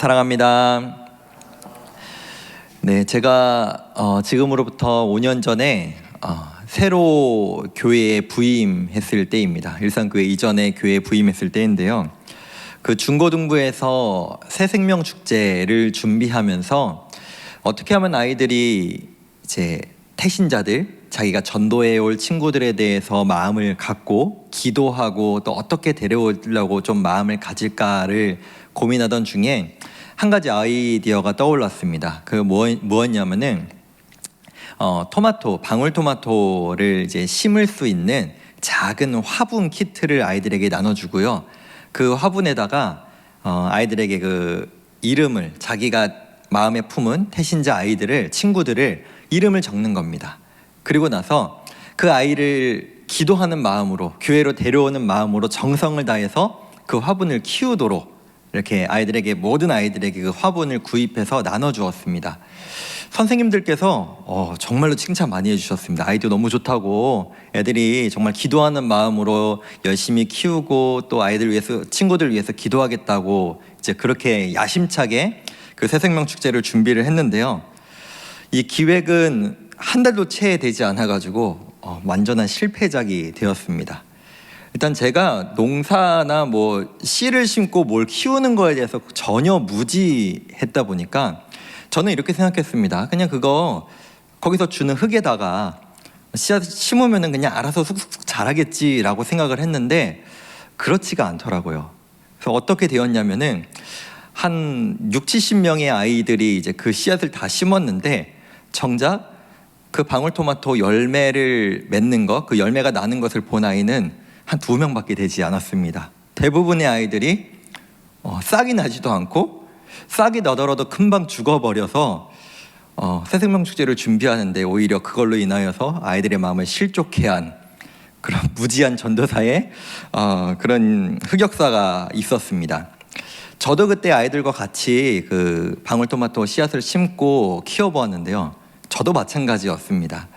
사랑합니다. 네, 제가 지금으로부터 5년 전에 새로 교회에 부임했을 때입니다. 일산교회 이전에 교회에 부임했을 때인데요. 그 중고등부에서 새생명 축제를 준비하면서 어떻게 하면 아이들이 이제 태신자들, 자기가 전도해 올 친구들에 대해서 마음을 갖고 기도하고 또 어떻게 데려오려고 좀 마음을 가질까를 고민하던 중에 한 가지 아이디어가 떠올랐습니다. 그 뭐였냐면은 방울토마토를 이제 심을 수 있는 작은 화분 키트를 아이들에게 나눠주고요. 그 화분에다가 아이들에게 그 이름을, 자기가 마음에 품은 태신자 친구들을 이름을 적는 겁니다. 그리고 나서 그 아이를 기도하는 마음으로, 교회로 데려오는 마음으로 정성을 다해서 그 화분을 키우도록 이렇게 모든 아이들에게 그 화분을 구입해서 나눠주었습니다. 선생님들께서 정말로 칭찬 많이 해주셨습니다. 아이디어 너무 좋다고, 애들이 정말 기도하는 마음으로 열심히 키우고 또 친구들 위해서 기도하겠다고 이제 그렇게 야심차게 그 새생명 축제를 준비를 했는데요. 이 기획은 한 달도 채 되지 않아가지고 완전한 실패작이 되었습니다. 일단 제가 농사나 씨를 심고 뭘 키우는 거에 대해서 전혀 무지했다 보니까 저는 이렇게 생각했습니다. 그냥 거기서 주는 흙에다가 씨앗 심으면은 그냥 알아서 쑥쑥 자라겠지라고 생각을 했는데 그렇지가 않더라고요. 그래서 어떻게 되었냐면은 한 60-70명의 아이들이 이제 그 씨앗을 다 심었는데 정작 그 방울토마토 열매를 맺는 그 열매가 나는 것을 본 아이는 한 2명밖에 되지 않았습니다. 대부분의 아이들이 싹이 나지도 않고 싹이 나더라도 금방 죽어버려서 새생명 축제를 준비하는데 오히려 그걸로 인하여서 아이들의 마음을 실족해 한 그런 무지한 전도사의 그런 흑역사가 있었습니다. 저도 그때 아이들과 같이 그 방울토마토 씨앗을 심고 키워보았는데요. 저도 마찬가지였습니다.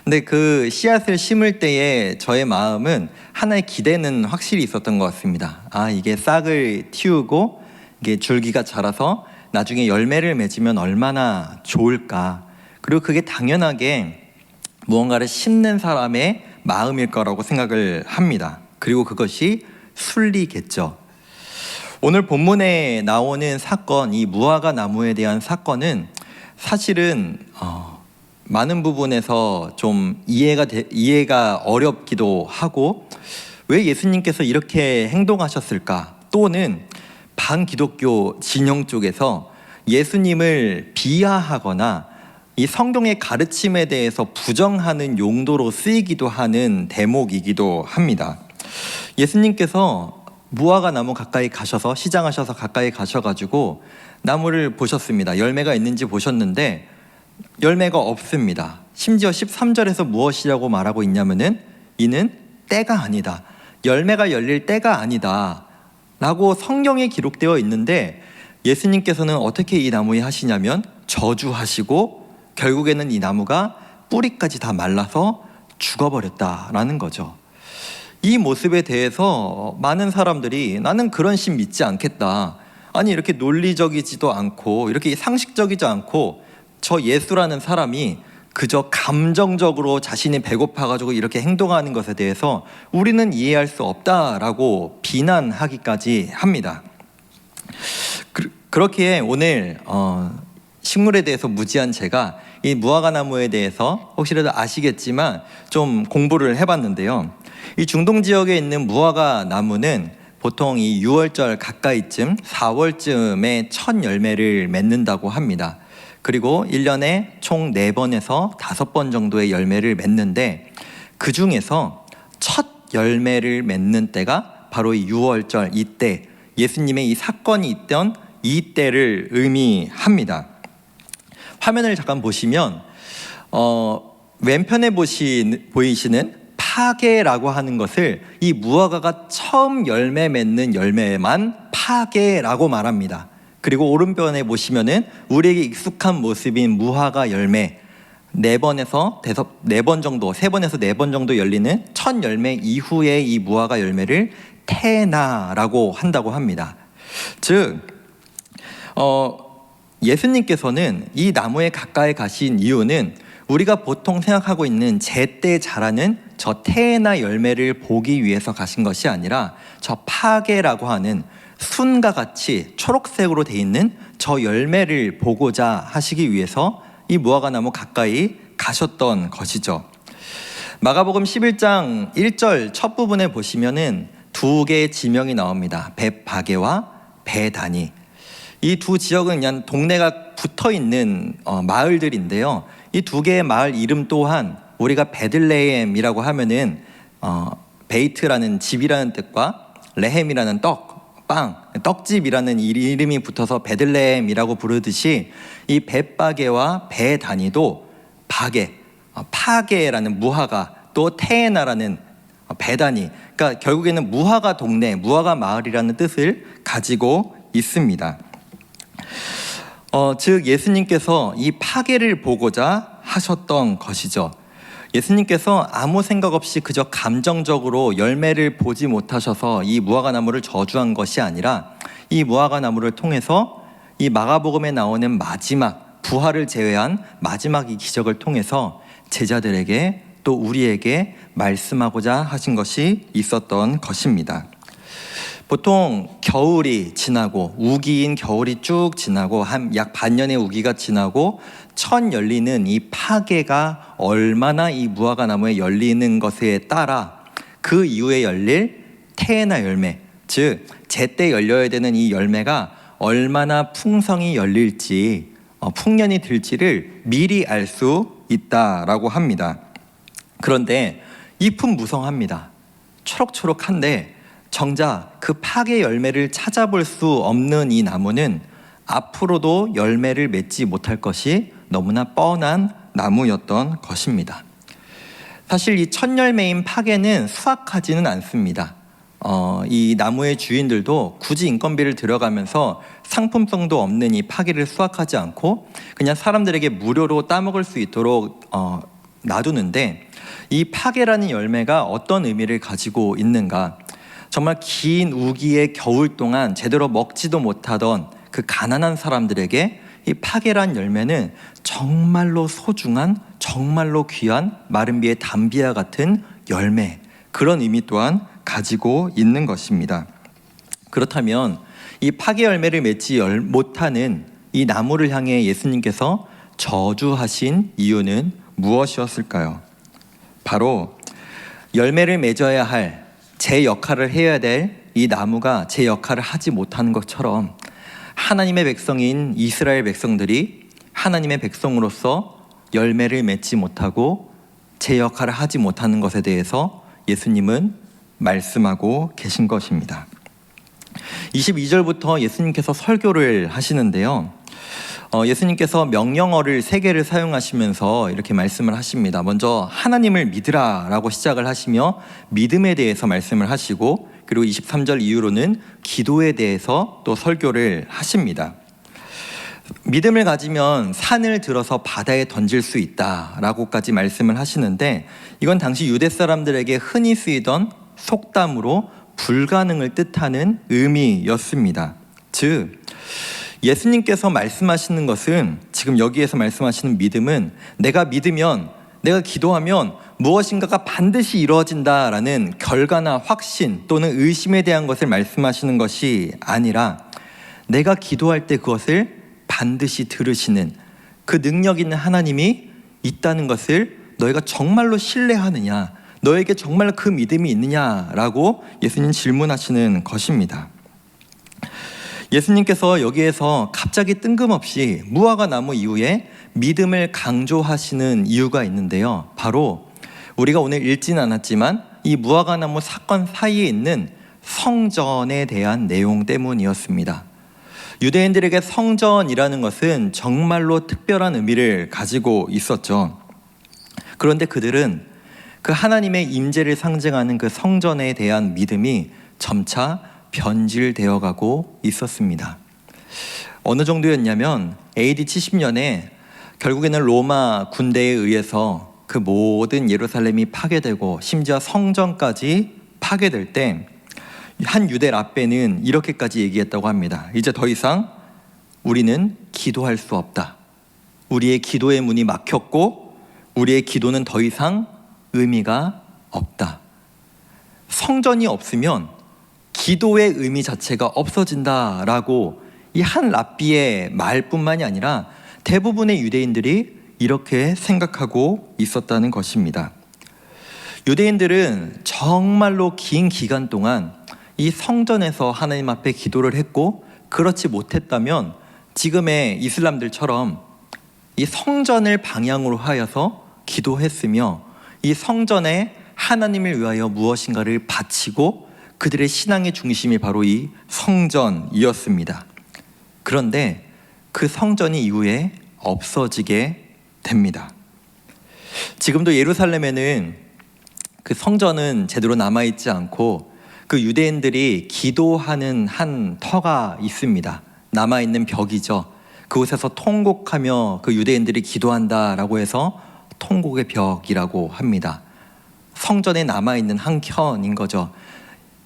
근데 그 씨앗을 심을 때에 저의 마음은 하나의 기대는 확실히 있었던 것 같습니다. 이게 싹을 틔우고 이게 줄기가 자라서 나중에 열매를 맺으면 얼마나 좋을까. 그리고 그게 당연하게 무언가를 심는 사람의 마음일 거라고 생각을 합니다. 그리고 그것이 순리겠죠. 오늘 본문에 나오는 사건, 이 무화과 나무에 대한 사건은 사실은 많은 부분에서 좀 이해가 어렵기도 하고, 왜 예수님께서 이렇게 행동하셨을까? 또는 반기독교 진영 쪽에서 예수님을 비하하거나 이 성경의 가르침에 대해서 부정하는 용도로 쓰이기도 하는 대목이기도 합니다. 예수님께서 무화과 나무 가까이 가셔서, 시장하셔서 가까이 가셔가지고 나무를 보셨습니다. 열매가 있는지 보셨는데 열매가 없습니다. 심지어 13절에서 무엇이라고 말하고 있냐면은 이는 때가 아니다, 열매가 열릴 때가 아니다 라고 성경에 기록되어 있는데, 예수님께서는 어떻게 이 나무에 하시냐면 저주하시고 결국에는 이 나무가 뿌리까지 다 말라서 죽어버렸다라는 거죠. 이 모습에 대해서 많은 사람들이 나는 그런 신 믿지 않겠다, 아니 이렇게 논리적이지도 않고 이렇게 상식적이지 않고 저 예수라는 사람이 그저 감정적으로 자신이 배고파가지고 이렇게 행동하는 것에 대해서 우리는 이해할 수 없다라고 비난하기까지 합니다. 그렇기에 오늘 식물에 대해서 무지한 제가 이 무화과 나무에 대해서 혹시라도 아시겠지만 좀 공부를 해봤는데요. 이 중동 지역에 있는 무화과 나무는 보통 이 6월절 가까이쯤 4월쯤에 첫 열매를 맺는다고 합니다. 그리고 1년에 총 4번에서 5번 정도의 열매를 맺는데, 그 중에서 첫 열매를 맺는 때가 바로 이 6월절, 이때 예수님의 이 사건이 있던 이때를 의미합니다. 화면을 잠깐 보시면 왼편에 보이시는 파게라고 하는 것을 이 무화과가 처음 열매 맺는 열매만 파게라고 말합니다. 그리고 오른편에 보시면은 우리에게 익숙한 모습인 무화과 열매 3번에서 4번 정도, 3번에서 4번 정도 열리는 첫 열매 이후에 이 무화과 열매를 테나라고 한다고 합니다. 즉 예수님께서는 이 나무에 가까이 가신 이유는 우리가 보통 생각하고 있는 제때 자라는 저 태나 열매를 보기 위해서 가신 것이 아니라 저 파게라고 하는 순과 같이 초록색으로 돼 있는 저 열매를 보고자 하시기 위해서 이 무화과 나무 가까이 가셨던 것이죠. 마가복음 11장 1절 첫 부분에 보시면은 두 개의 지명이 나옵니다. 벳바게와 베다니. 이 두 지역은 그냥 동네가 붙어 있는 마을들인데요. 이 두 개의 마을 이름 또한 우리가 베들레헴이라고 하면은 베이트라는 집이라는 뜻과 레헴이라는 빵, 떡집이라는 이름이 붙어서 베들레헴이라고 부르듯이 이 벳바게와 베다니도 파게라는 무화과, 또 테에나라는 베다니, 그러니까 결국에는 무화과 동네, 무화과 마을이라는 뜻을 가지고 있습니다. 즉 예수님께서 이 파게를 보고자 하셨던 것이죠. 예수님께서 아무 생각 없이 그저 감정적으로 열매를 보지 못하셔서 이 무화과 나무를 저주한 것이 아니라 이 무화과 나무를 통해서 이 마가복음에 나오는 마지막 부활을 제외한 마지막 이 기적을 통해서 제자들에게 또 우리에게 말씀하고자 하신 것이 있었던 것입니다. 보통 겨울이 지나고 우기인 겨울이 쭉 지나고 한 약 반년의 우기가 지나고 첫 열리는 이 파게가 얼마나 이 무화과 나무에 열리는 것에 따라 그 이후에 열릴 테에나 열매, 즉 제때 열려야 되는 이 열매가 얼마나 풍성히 열릴지 풍년이 들지를 미리 알 수 있다라고 합니다. 그런데 잎은 무성합니다. 초록초록한데 정작 그 파게 열매를 찾아볼 수 없는 이 나무는 앞으로도 열매를 맺지 못할 것이 너무나 뻔한 나무였던 것입니다. 사실 이 첫 열매인 파게는 수확하지는 않습니다. 이 나무의 주인들도 굳이 인건비를 들여가면서 상품성도 없는 이 파게를 수확하지 않고 그냥 사람들에게 무료로 따먹을 수 있도록 놔두는데, 이 파게라는 열매가 어떤 의미를 가지고 있는가? 정말 긴 우기의 겨울 동안 제대로 먹지도 못하던 그 가난한 사람들에게 이 파게란 열매는 정말로 소중한, 정말로 귀한 마른비의 담비와 같은 열매, 그런 의미 또한 가지고 있는 것입니다. 그렇다면 이 파게 열매를 맺지 못하는 이 나무를 향해 예수님께서 저주하신 이유는 무엇이었을까요? 바로 열매를 맺어야 할, 제 역할을 해야 될 이 나무가 제 역할을 하지 못하는 것처럼 하나님의 백성인 이스라엘 백성들이 하나님의 백성으로서 열매를 맺지 못하고 제 역할을 하지 못하는 것에 대해서 예수님은 말씀하고 계신 것입니다. 22절부터 예수님께서 설교를 하시는데요. 예수님께서 명령어를 3개를 사용하시면서 이렇게 말씀을 하십니다. 먼저 하나님을 믿으라 라고 시작을 하시며 믿음에 대해서 말씀을 하시고, 그리고 23절 이후로는 기도에 대해서 또 설교를 하십니다. 믿음을 가지면 산을 들어서 바다에 던질 수 있다라고까지 말씀을 하시는데, 이건 당시 유대 사람들에게 흔히 쓰이던 속담으로 불가능을 뜻하는 의미였습니다. 즉 예수님께서 말씀하시는 것은, 지금 여기에서 말씀하시는 믿음은 내가 믿으면, 내가 기도하면 무엇인가가 반드시 이루어진다라는 결과나 확신 또는 의심에 대한 것을 말씀하시는 것이 아니라, 내가 기도할 때 그것을 반드시 들으시는 그 능력 있는 하나님이 있다는 것을 너희가 정말로 신뢰하느냐, 너에게 정말 그 믿음이 있느냐라고 예수님 질문하시는 것입니다. 예수님께서 여기에서 갑자기 뜬금없이 무화과 나무 이후에 믿음을 강조하시는 이유가 있는데요. 바로 우리가 오늘 읽지는 않았지만 이 무화과 나무 사건 사이에 있는 성전에 대한 내용 때문이었습니다. 유대인들에게 성전이라는 것은 정말로 특별한 의미를 가지고 있었죠. 그런데 그들은 그 하나님의 임재를 상징하는 그 성전에 대한 믿음이 점차 변질되어 가고 있었습니다. 어느 정도였냐면 AD 70년에 결국에는 로마 군대에 의해서 그 모든 예루살렘이 파괴되고 심지어 성전까지 파괴될 때 한 유대 랍베는 이렇게까지 얘기했다고 합니다. 이제 더 이상 우리는 기도할 수 없다. 우리의 기도의 문이 막혔고 우리의 기도는 더 이상 의미가 없다. 성전이 없으면 기도의 의미 자체가 없어진다라고 이 한 랍비의 말뿐만이 아니라 대부분의 유대인들이 이렇게 생각하고 있었다는 것입니다. 유대인들은 정말로 긴 기간 동안 이 성전에서 하나님 앞에 기도를 했고, 그렇지 못했다면 지금의 이슬람들처럼 이 성전을 방향으로 하여서 기도했으며, 이 성전에 하나님을 위하여 무엇인가를 바치고 그들의 신앙의 중심이 바로 이 성전이었습니다. 그런데 그 성전이 이후에 없어지게 됩니다. 지금도 예루살렘에는 그 성전은 제대로 남아있지 않고 그 유대인들이 기도하는 한 터가 있습니다. 남아있는 벽이죠. 그곳에서 통곡하며 그 유대인들이 기도한다라고 해서 통곡의 벽이라고 합니다. 성전에 남아있는 한 켠인 거죠.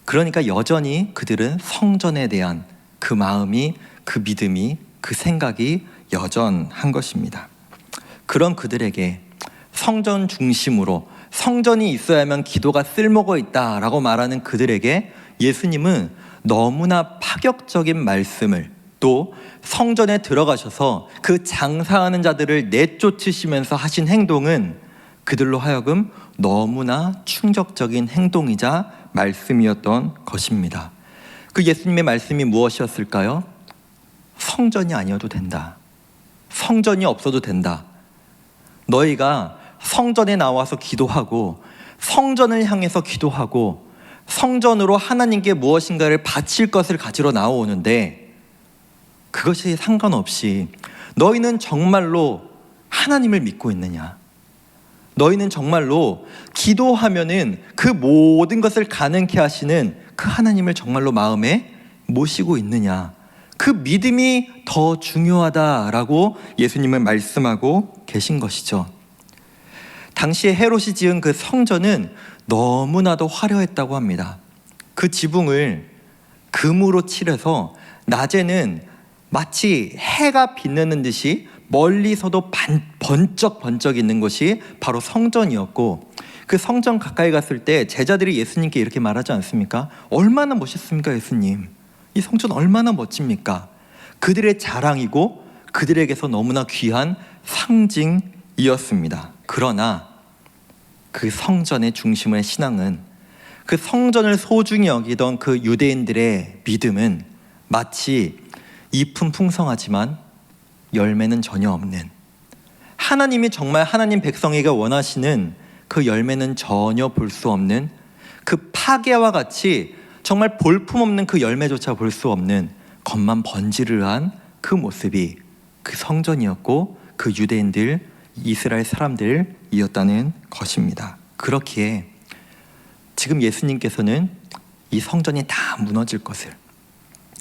그러니까 여전히 그들은 성전에 대한 그 마음이, 그 믿음이, 그 생각이 여전한 것입니다. 그런 그들에게 성전 중심으로 성전이 있어야만 기도가 쓸모가 있다라고 말하는 그들에게 예수님은 너무나 파격적인 말씀을, 또 성전에 들어가셔서 그 장사하는 자들을 내쫓으시면서 하신 행동은 그들로 하여금 너무나 충격적인 행동이자 말씀이었던 것입니다. 그 예수님의 말씀이 무엇이었을까요? 성전이 아니어도 된다. 성전이 없어도 된다. 너희가 성전에 나와서 기도하고 성전을 향해서 기도하고 성전으로 하나님께 무엇인가를 바칠 것을 가지러 나오는데, 그것이 상관없이 너희는 정말로 하나님을 믿고 있느냐? 너희는 정말로 기도하면은 그 모든 것을 가능케 하시는 그 하나님을 정말로 마음에 모시고 있느냐? 그 믿음이 더 중요하다라고 예수님은 말씀하고 계신 것이죠. 당시에 헤롯이 지은 그 성전은 너무나도 화려했다고 합니다. 그 지붕을 금으로 칠해서 낮에는 마치 해가 빛나는 듯이 멀리서도 번쩍번쩍 있는 것이 바로 성전이었고, 그 성전 가까이 갔을 때 제자들이 예수님께 이렇게 말하지 않습니까? 얼마나 멋있습니까, 예수님? 이 성전 얼마나 멋집니까? 그들의 자랑이고 그들에게서 너무나 귀한 상징이었습니다. 그러나 그 성전의 중심의 신앙은, 그 성전을 소중히 여기던 그 유대인들의 믿음은 마치 잎은 풍성하지만 열매는 전혀 없는, 하나님이 정말 하나님 백성에게 원하시는 그 열매는 전혀 볼 수 없는, 그 파괴와 같이 정말 볼품없는 그 열매조차 볼 수 없는 겉만 번지르르한 그 모습이 그 성전이었고 그 유대인들, 이스라엘 사람들이었다는 것입니다. 그렇기에 지금 예수님께서는 이 성전이 다 무너질 것을,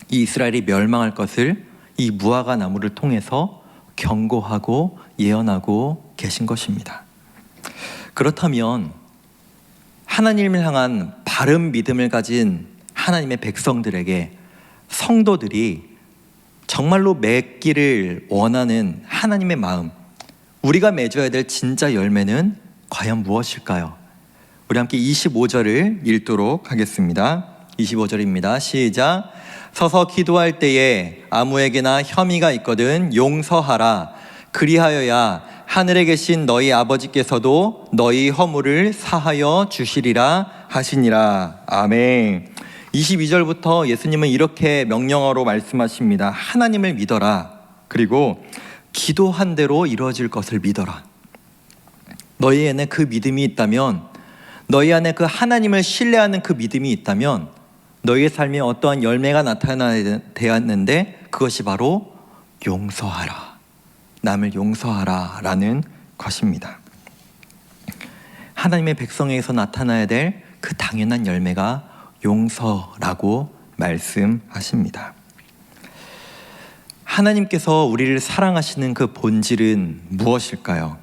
이 이스라엘이 멸망할 것을 이 무화과 나무를 통해서 경고하고 예언하고 계신 것입니다. 그렇다면 하나님을 향한 바른 믿음을 가진 하나님의 백성들에게, 성도들이 정말로 맺기를 원하는 하나님의 마음, 우리가 맺어야 될 진짜 열매는 과연 무엇일까요? 우리 함께 25절을 읽도록 하겠습니다. 25절입니다. 시작. 서서 기도할 때에 아무에게나 혐의가 있거든 용서하라. 그리하여야 하늘에 계신 너희 아버지께서도 너희 허물을 사하여 주시리라 하시니라. 아멘. 22절부터 예수님은 이렇게 명령어로 말씀하십니다. 하나님을 믿어라. 그리고 기도한 대로 이루어질 것을 믿어라. 너희 안에 그 믿음이 있다면, 너희 안에 그 하나님을 신뢰하는 그 믿음이 있다면 너희의 삶에 어떠한 열매가 나타나야 되었는데, 그것이 바로 용서하라, 남을 용서하라 라는 것입니다. 하나님의 백성에게서 나타나야 될 그 당연한 열매가 용서라고 말씀하십니다. 하나님께서 우리를 사랑하시는 그 본질은 무엇일까요?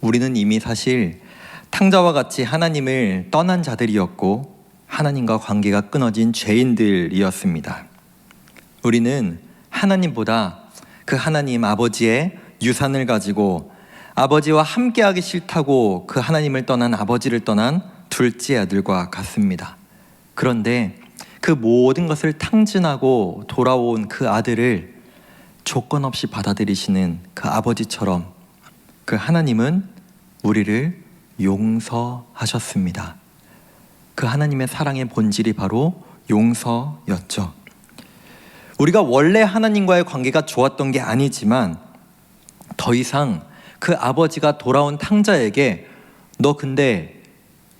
우리는 이미 사실 탕자와 같이 하나님을 떠난 자들이었고 하나님과 관계가 끊어진 죄인들이었습니다. 우리는 하나님보다 그 하나님 아버지의 유산을 가지고 아버지와 함께하기 싫다고 그 하나님을 떠난 아버지를 떠난 둘째 아들과 같습니다. 그런데 그 모든 것을 탕진하고 돌아온 그 아들을 조건 없이 받아들이시는 그 아버지처럼 그 하나님은 우리를 용서하셨습니다. 그 하나님의 사랑의 본질이 바로 용서였죠. 우리가 원래 하나님과의 관계가 좋았던 게 아니지만 더 이상 그 아버지가 돌아온 탕자에게 너 근데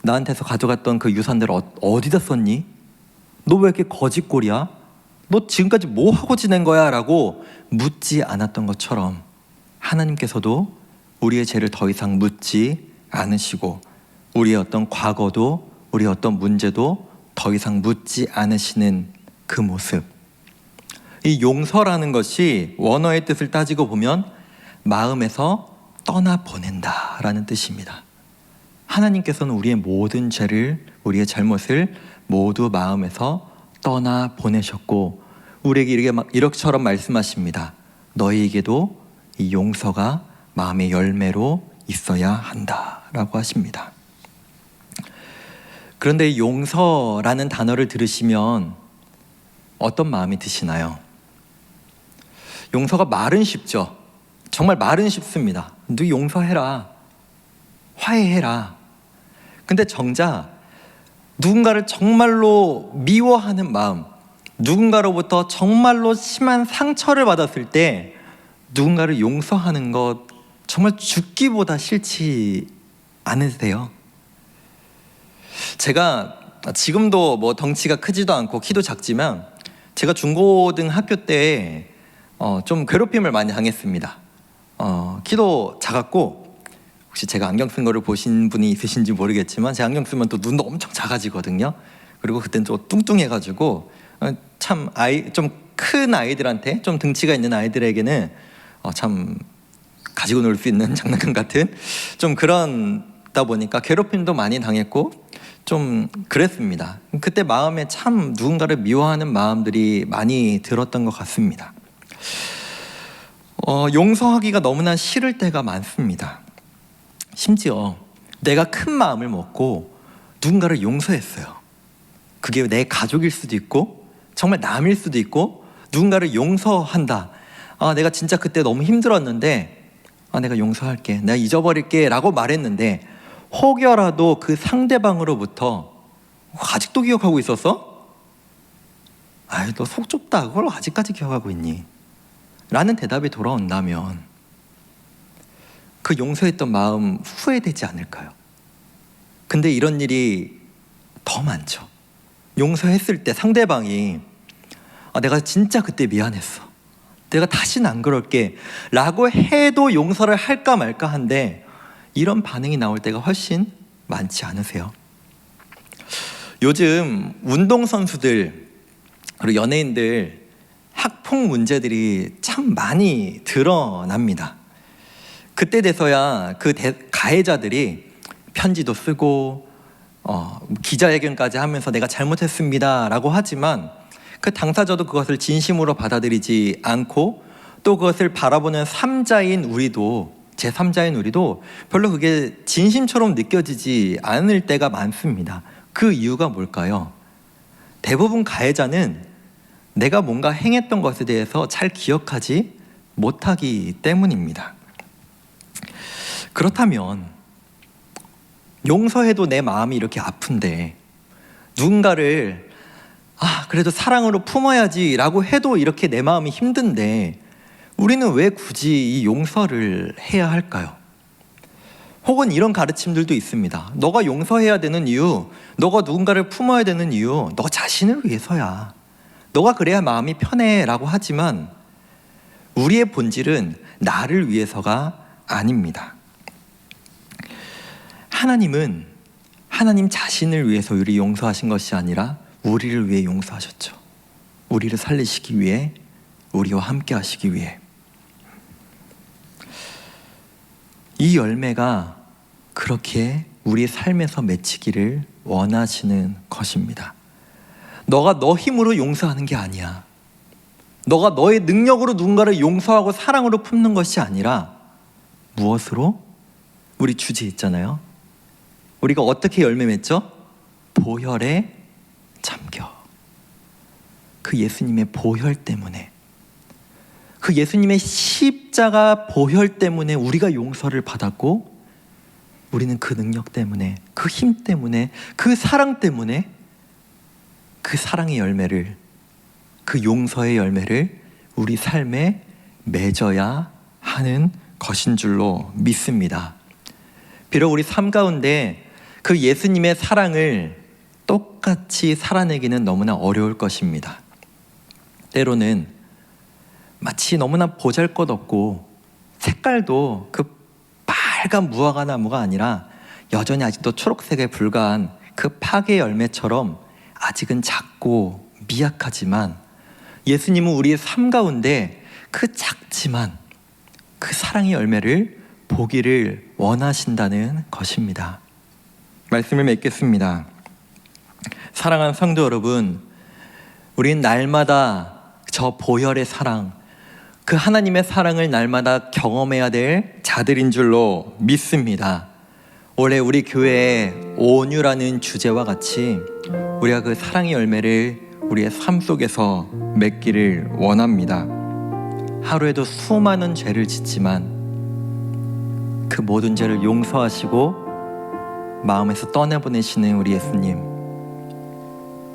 나한테서 가져갔던 그 유산들 어디다 썼니? 너 왜 이렇게 거짓골이야? 너 지금까지 뭐 하고 지낸 거야? 라고 묻지 않았던 것처럼 하나님께서도 우리의 죄를 더 이상 묻지 않으시고 우리의 어떤 과거도 우리의 어떤 문제도 더 이상 묻지 않으시는 그 모습, 이 용서라는 것이 원어의 뜻을 따지고 보면 마음에서 떠나보낸다 라는 뜻입니다. 하나님께서는 우리의 모든 죄를, 우리의 잘못을 모두 마음에서 떠나보내셨고 우리에게 이렇게처럼 말씀하십니다. 너희에게도 이 용서가 마음의 열매로 있어야 한다 라고 하십니다. 그런데 이 용서라는 단어를 들으시면 어떤 마음이 드시나요? 용서가 말은 쉽죠. 정말 말은 쉽습니다. 너 용서해라, 화해해라. 근데 정작 누군가를 정말로 미워하는 마음, 누군가로부터 정말로 심한 상처를 받았을 때 누군가를 용서하는 것 정말 죽기보다 싫지 않으세요? 제가 지금도 뭐 덩치가 크지도 않고 키도 작지만 제가 중고등학교 때 좀 괴롭힘을 많이 당했습니다. 키도 작았고 혹시 제가 안경 쓴 거를 보신 분이 있으신지 모르겠지만 제 안경 쓰면 또 눈도 엄청 작아지거든요. 그리고 그때는 좀 뚱뚱해가지고 참 좀 큰 아이들한테 좀 등치가 있는 아이들에게는 참 가지고 놀 수 있는 장난감 같은 좀 그러다 보니까 괴롭힘도 많이 당했고 좀 그랬습니다. 그때 마음에 참 누군가를 미워하는 마음들이 많이 들었던 것 같습니다. 용서하기가 너무나 싫을 때가 많습니다. 심지어 내가 큰 마음을 먹고 누군가를 용서했어요. 그게 내 가족일 수도 있고 정말 남일 수도 있고 누군가를 용서한다. 내가 진짜 그때 너무 힘들었는데 내가 용서할게, 내가 잊어버릴게 라고 말했는데 혹여라도 그 상대방으로부터 아직도 기억하고 있었어? 아이, 너 속 좁다. 그걸 아직까지 기억하고 있니? 라는 대답이 돌아온다면 그 용서했던 마음 후회되지 않을까요? 근데 이런 일이 더 많죠. 용서했을 때 상대방이 내가 진짜 그때 미안했어, 내가 다시는 안 그럴게 라고 해도 용서를 할까 말까 한데 이런 반응이 나올 때가 훨씬 많지 않으세요? 요즘 운동선수들 그리고 연예인들 학폭 문제들이 참 많이 드러납니다. 그때 돼서야 그 가해자들이 편지도 쓰고 기자회견까지 하면서 내가 잘못했습니다 라고 하지만 그 당사자도 그것을 진심으로 받아들이지 않고 또 그것을 바라보는 제3자인 우리도 별로 그게 진심처럼 느껴지지 않을 때가 많습니다. 그 이유가 뭘까요? 대부분 가해자는 내가 뭔가 행했던 것에 대해서 잘 기억하지 못하기 때문입니다. 그렇다면 용서해도 내 마음이 이렇게 아픈데 누군가를 그래도 사랑으로 품어야지 라고 해도 이렇게 내 마음이 힘든데 우리는 왜 굳이 이 용서를 해야 할까요? 혹은 이런 가르침들도 있습니다. 너가 용서해야 되는 이유, 너가 누군가를 품어야 되는 이유, 너 자신을 위해서야. 너가 그래야 마음이 편해 라고 하지만 우리의 본질은 나를 위해서가 아닙니다. 하나님은 하나님 자신을 위해서 우리를 용서하신 것이 아니라 우리를 위해 용서하셨죠. 우리를 살리시기 위해, 우리와 함께 하시기 위해. 이 열매가 그렇게 우리 삶에서 맺히기를 원하시는 것입니다. 너가 너 힘으로 용서하는 게 아니야. 너가 너의 능력으로 누군가를 용서하고 사랑으로 품는 것이 아니라 무엇으로? 우리 주제 있잖아요. 우리가 어떻게 열매 맺죠? 보혈에 잠겨. 그 예수님의 보혈 때문에, 그 예수님의 십자가 보혈 때문에 우리가 용서를 받았고, 우리는 그 능력 때문에, 그 힘 때문에, 그 사랑 때문에 그 사랑의 열매를, 그 용서의 열매를 우리 삶에 맺어야 하는 것인 줄로 믿습니다. 비록 우리 삶 가운데 그 예수님의 사랑을 똑같이 살아내기는 너무나 어려울 것입니다. 때로는 마치 너무나 보잘것없고 색깔도 그 빨간 무화과 나무가 아니라 여전히 아직도 초록색에 불과한 그 파괴 열매처럼 아직은 작고 미약하지만, 예수님은 우리의 삶 가운데 그 작지만 그 사랑의 열매를 보기를 원하신다는 것입니다. 말씀을 맺겠습니다. 사랑하는 성도 여러분, 우린 날마다 저 보혈의 사랑, 그 하나님의 사랑을 날마다 경험해야 될 자들인 줄로 믿습니다. 올해 우리 교회의 온유라는 주제와 같이 우리가 그 사랑의 열매를 우리의 삶 속에서 맺기를 원합니다. 하루에도 수많은 죄를 짓지만 그 모든 죄를 용서하시고 마음에서 떠내보내시는 우리 예수님,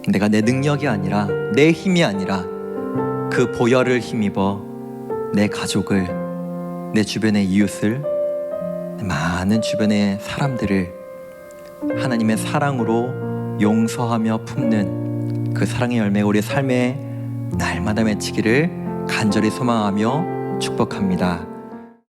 내가 내 능력이 아니라, 내 힘이 아니라 그 보혈을 힘입어 내 가족을, 내 주변의 이웃을, 많은 주변의 사람들을 하나님의 사랑으로 용서하며 품는 그 사랑의 열매 우리 삶에 날마다 맺히기를 간절히 소망하며 축복합니다.